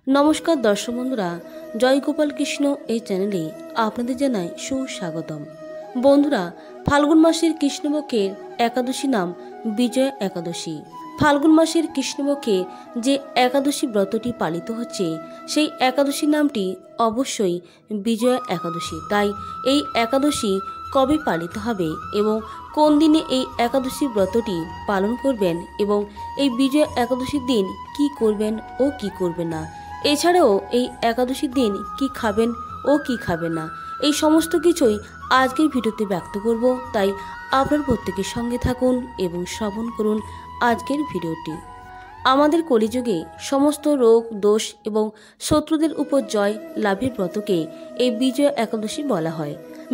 নমস্কার দর্শক বন্ধুরা, জয় গোপাল কৃষ্ণ এই চ্যানেলে আপনাদের জানাই সুস্বাগতম। বন্ধুরা, ফাল্গুন মাসের কৃষ্ণপক্ষের একাদশী নাম বিজয়া একাদশী। ফাল্গুন মাসের কৃষ্ণপক্ষে যে একাদশী ব্রতটি পালিত হচ্ছে সেই একাদশীর নামটি অবশ্যই বিজয়া একাদশী। তাই এই একাদশী কবে পালিত হবে এবং কোন দিনে এই একাদশী ব্রতটি পালন করবেন এবং এই বিজয়া একাদশীর দিন কি করবেন ও কি করবেন না, এছাড়াও এই একাদশীর দিন কি খাবেন ও কি খাবেন না, এই সমস্ত কিছুই আজকের ভিডিওতে ব্যক্ত করব। তাই আপনার প্রত্যেকের সঙ্গে থাকুন এবং শ্রবণ করুন আজকের ভিডিওটি। আমাদের কলিযুগে সমস্ত রোগ দোষ এবং শত্রুদের উপর জয় লাভের ব্রতকে এই বিজয়া একাদশী বলা হয়।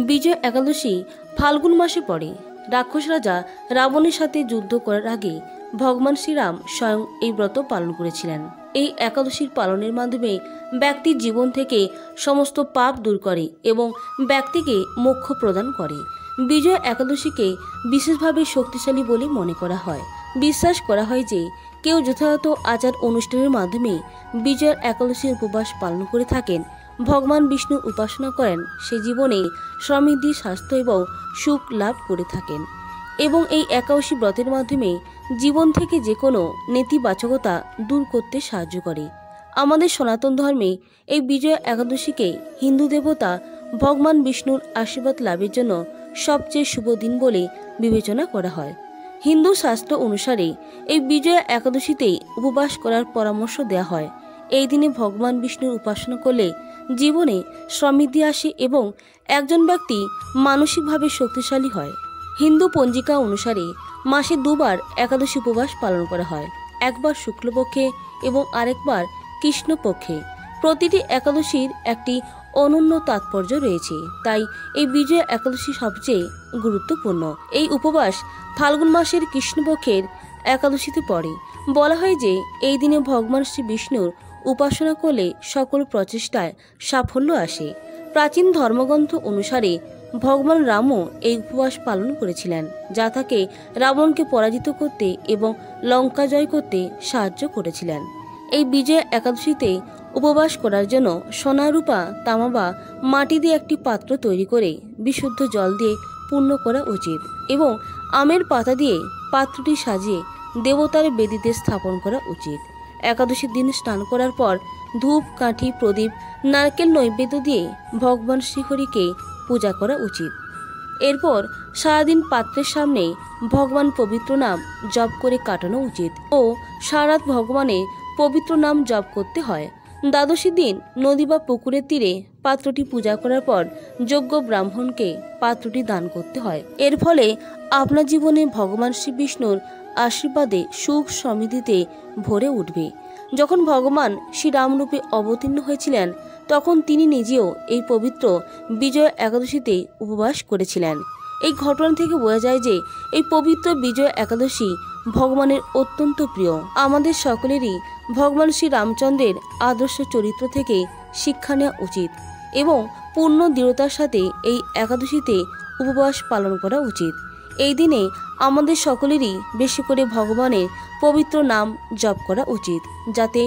বিজয়া একাদশী ফাল্গুন মাসে পড়ে। রাক্ষস রাজা রাবণের সাথে যুদ্ধ করার আগে ভগবান শ্রীরাম স্বয়ং এই ব্রত পালন করেছিলেন। এই একাদশীর পালনের মাধ্যমে ব্যক্তির জীবন থেকে সমস্ত পাপ দূর করে এবং ব্যক্তিকে মোক্ষ প্রদান করে। বিজয়া একাদশীকে বিশেষভাবে শক্তিশালী বলে মনে করা হয়। বিশ্বাস করা হয় যে কেউ যথাযথ আচার অনুষ্ঠানের মাধ্যমে বিজয়া একাদশীর উপবাস পালন করে থাকেন, ভগবান বিষ্ণুর উপাসনা করেন, সে জীবনে সমৃদ্ধি, স্বাস্থ্য এবং সুখ লাভ করে থাকেন এবং এই একাদশী ব্রতের মাধ্যমে জীবন থেকে যে কোনো নেতিবাচকতা দূর করতে সাহায্য করে। আমাদের সনাতন ধর্মে এই বিজয়া একাদশীকে হিন্দু দেবতা ভগবান বিষ্ণুর আশীর্বাদ লাভের জন্য সবচেয়ে শুভ দিন বলে বিবেচনা করা হয়। হিন্দু শাস্ত্র অনুসারে এই বিজয়া একাদশীতেই উপবাস করার পরামর্শ দেওয়া হয়। এই দিনে ভগবান বিষ্ণুর উপাসনা করলে জীবনে সমৃদ্ধি আসে এবং একজন ব্যক্তি মানসিকভাবে শক্তিশালী হয়। হিন্দু পঞ্জিকা অনুসারে মাসে দুবার একাদশী উপবাস পালন করা হয়, একবার শুক্লপক্ষে এবং আরেকবার কৃষ্ণপক্ষে। প্রতিটি একাদশীর একটি অনন্য তাৎপর্য রয়েছে, তাই এই বিজয়া একাদশী সবচেয়ে গুরুত্বপূর্ণ। এই উপবাস ফাল্গুন মাসের কৃষ্ণপক্ষের একাদশীতে পড়ে। বলা হয় যে এই দিনে ভগবান শ্রী বিষ্ণুর উপাসনা করলে সকল প্রচেষ্টায় সাফল্য আসে। প্রাচীন ধর্মগ্রন্থ অনুসারে ভগবান রামও এই উপবাস পালন করেছিলেন, যা তাকে রাবণকে পরাজিত করতে এবং লঙ্কা জয় করতে সাহায্য করেছিলেন। এই বিজয়া একাদশীতে উপবাস করার জন্য সোনা, রূপা, তামা বা মাটি দিয়ে একটি পাত্র তৈরি করে বিশুদ্ধ জল দিয়ে পূর্ণ করা উচিত এবং আমের পাতা দিয়ে পাত্রটি সাজিয়ে দেবতার বেদিতে স্থাপন করা উচিত। একাদশীর দিন স্নান করার পর ধূপ, কাঠি, প্রদীপ, নারকেল নৈবেদ্য দিয়ে ভগবান শ্রীহরিকে পূজা করা উচিত। এরপর সারাদিন পাত্রের সামনে ভগবান পবিত্র নাম জপ করে কাটানো উচিত ও সারারাত ভগবানের পবিত্র নাম জপ করতে হয়। দ্বাদশী দিন নদী বা পুকুরের তীরে পাত্রটি পূজা করার পর যোগ্য ব্রাহ্মণকে পাত্রটি দান করতে হয়। এর ফলে আপনার জীবনে ভগবান শ্রী বিষ্ণুর আশীর্বাদে সুখ সমৃদ্ধিতে ভরে উঠবে। যখন ভগবান শ্রীরামরূপে অবতীর্ণ হয়েছিলেন তখন তিনি নিজেও এই পবিত্র বিজয়া একাদশীতে উপবাস করেছিলেন। এই ঘটনা থেকে বোঝা যায় যে এই পবিত্র বিজয়া একাদশী ভগবানের অত্যন্ত প্রিয়। আমাদের সকলেরই ভগবান শ্রী রামচন্দ্রের আদর্শ চরিত্র থেকে শিক্ষা নেওয়া উচিত এবং পূর্ণ দৃঢ়তার সাথে এই একাদশীতে উপবাস পালন করা উচিত। এই দিনে আমাদের সকলেরই বেশি করে ভগবানের পবিত্র নাম জপ করা উচিত, যাতে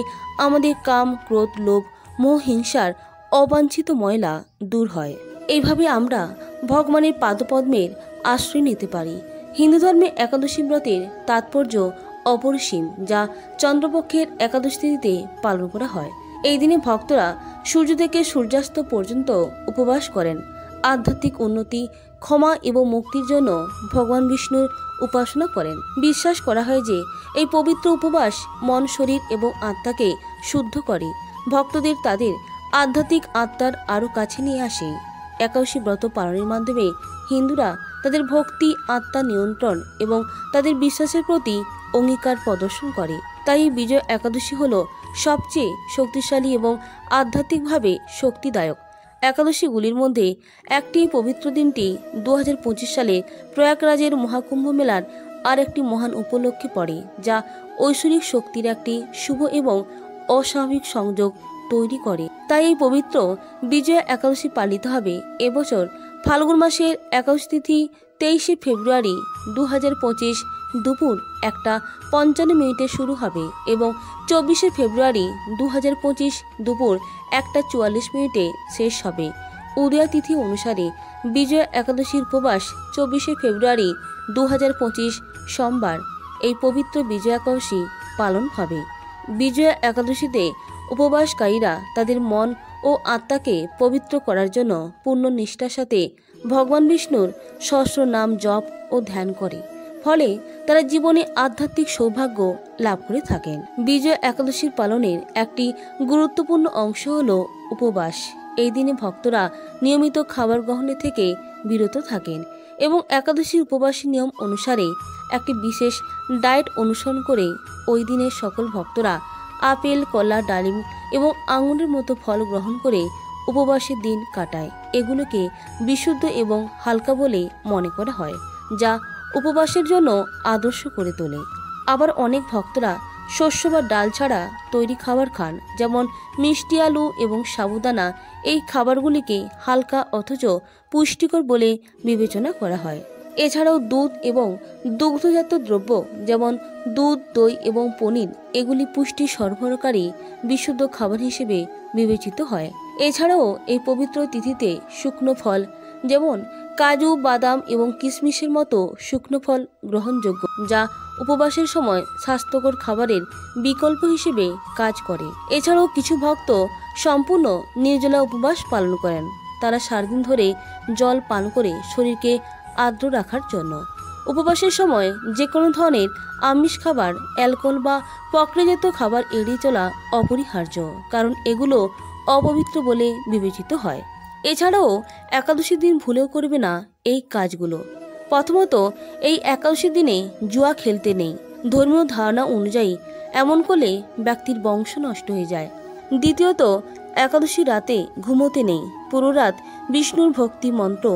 আমাদের কাম, ক্রোধ, লোভ, মোহ, হিংসার অবাঞ্ছিত ময়লা দূর হয়। এইভাবে আমরা ভগবানের পাদপদ্মের আশ্রয় নিতে পারি। হিন্দু ধর্মে একাদশী ব্রতের তাৎপর্য অপরিসীম, যা চন্দ্রপক্ষের একাদশী তিথিতে পালন করা হয়। এই দিনে ভক্তরা সূর্য থেকে সূর্যাস্ত পর্যন্ত উপবাস করেন। আধ্যাত্মিক উন্নতি, ক্ষমা এবং মুক্তির জন্য ভগবান বিষ্ণুর উপাসনা করেন। বিশ্বাস করা হয় যে এই পবিত্র উপবাস মন, শরীর এবং আত্মাকে শুদ্ধ করে, ভক্তদের তাদের আধ্যাত্মিক আত্মার আরও কাছে নিয়ে আসে। একাদশী ব্রত পালনের মাধ্যমে হিন্দুরা তাদের ভক্তি, আত্মা নিয়ন্ত্রণ এবং তাদের বিশ্বাসের প্রতি অঙ্গীকার প্রদর্শন করে। তাই এই বিজয়া একাদশী হল সবচেয়ে শক্তিশালী এবং আধ্যাত্মিকভাবে শক্তিদায়ক একাদশীগুলির মধ্যে একটি। পবিত্র দিনটি 2025 সালে প্রয়াগরাজের মহাকুম্ভ মেলার আর একটি মহান উপলক্ষে পড়ে, যা ঐশ্বরিক শক্তির একটি শুভ এবং অস্বাভাবিক সংযোগ তৈরি করে। তাই এই পবিত্র বিজয়া একাদশী পালিত হবে এবছর ফাল্গুন মাসের একাদশী তিথি 23শে ফেব্রুয়ারি 2025 দুপুর 1:55 শুরু হবে এবং 24শে ফেব্রুয়ারি 2025 দুপুর 1:44 শেষ হবে। উদয়া তিথি অনুসারে বিজয়া একাদশীর উপবাস 24শে ফেব্রুয়ারি 2025 সোমবার এই পবিত্র বিজয়া একাদশী পালন হবে। বিজয়া একাদশীতে উপবাসকারীরা তাদের মন ও আত্মাকে পবিত্র করার জন্য পূর্ণ নিষ্ঠার সাথে ভগবান বিষ্ণুর সহস্র নাম জপ ও ধ্যান করে, ফলে তারা জীবনে আধ্যাত্মিক সৌভাগ্য লাভ করে থাকেন। বিজয়া একাদশীর পালনের একটি গুরুত্বপূর্ণ অংশ হল উপবাস। এই দিনে ভক্তরা নিয়মিত খাবার গ্রহণের থেকে বিরত থাকেন এবং একাদশীর উপবাসী নিয়ম অনুসারে একটি বিশেষ ডায়েট অনুসরণ করে ওই দিনে সকল ভক্তরা আপেল, কলা, ডালিম এবং আঙুরের মতো ফল গ্রহণ করে উপবাসের দিন কাটায়। এগুলোকে বিশুদ্ধ এবং হালকা বলে মনে করা হয়, যা উপবাসের জন্য আদর্শ করে তোলে। আবার অনেক ভক্তরা শস্য বা ডাল ছাড়া তৈরি খাবার খান, যেমন মিষ্টি আলু এবং সাবুদানা। এই খাবারগুলিকে হালকা অথচ পুষ্টিকর বলে বিবেচনা করা হয়। এছাড়াও দুধ এবং দুগ্ধজাত দ্রব্য যেমন দুধ, দই এবং পনির এগুলি পুষ্টি সরবরাহকারী বিশুদ্ধ খাবার হিসেবে বিবেচিত হয়। এছাড়াও এই পবিত্র তিথিতে শুকনো ফল যেমন কাজু, বাদাম এবং কিশমিশের মতো শুকনো ফল গ্রহণযোগ্য, যা উপবাসের সময় স্বাস্থ্যকর খাবারের বিকল্প হিসেবে কাজ করে। এছাড়াও কিছু ভক্ত সম্পূর্ণ নির্জলা উপবাস পালন করেন। তারা 4 দিন ধরে জল পান করে শরীরকে আর্দ্র রাখার জন্য। উপবাসের সময় যে কোনো ধরনের আমিষ খাবার, অ্যালকোহল বা প্রক্রিয়াজাত খাবার এড়িয়ে চলা অপরিহার্য, কারণ এগুলো অপবিত্র বলে বিবেচিত হয়। এছাড়াও একাদশীর দিন ভুলেও করবে না এই কাজগুলো। প্রথমত, এই একাদশীর দিনে জুয়া খেলতে নেই। ধর্মীয় ধারণা অনুযায়ী এমন করলে ব্যক্তির বংশ নষ্ট হয়ে যায়। দ্বিতীয়ত, একাদশী রাতে ঘুমোতে নেই। পুরো রাত বিষ্ণুর ভক্তি মন্ত্র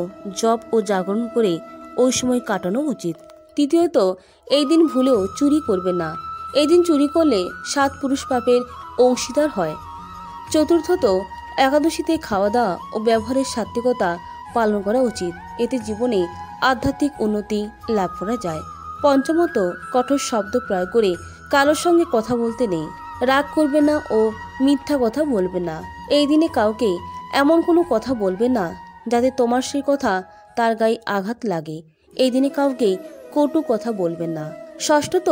জপ ও জাগরণ করে ওই সময় কাটানো উচিত। তৃতীয়ত, এই দিন ভুলেও চুরি করবে না। এই দিন চুরি করলে 7 পুরুষ পাপের অংশীদার হয়। চতুর্থত, একাদশীতে খাওয়া দাওয়া ও ব্যবহারের সাত্ত্বিকতা পালন করা উচিত। এতে জীবনে আধ্যাত্মিক উন্নতি লাভ করা যায়। পঞ্চমত, কঠোর শব্দ প্রয়োগ করে কারোর সঙ্গে কথা বলতে নেই। রাগ করবে না ও মিথ্যা কথা বলবে না। এই দিনে কাউকে এমন কোনো কথা বলবে না যাতে তোমার সেই কথা তার গায়ে আঘাত লাগে। এই দিনে কাউকে কটু কথা বলবেন না। ষষ্ঠত,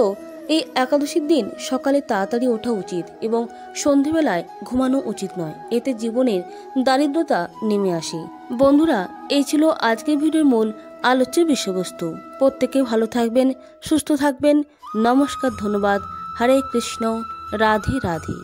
এই একাদশীর দিন সকালে তাড়াতাড়ি ওঠা উচিত এবং সন্ধেবেলায় ঘুমানো উচিত নয়। এতে জীবনের দারিদ্রতা নেমে আসে। বন্ধুরা, এই ছিল আজকের ভিডিওর মূল আলোচ্য বিষয়বস্তু। প্রত্যেকে ভালো থাকবেন, সুস্থ থাকবেন। নমস্কার, ধন্যবাদ। হরে কৃষ্ণ, রাধে রাধে।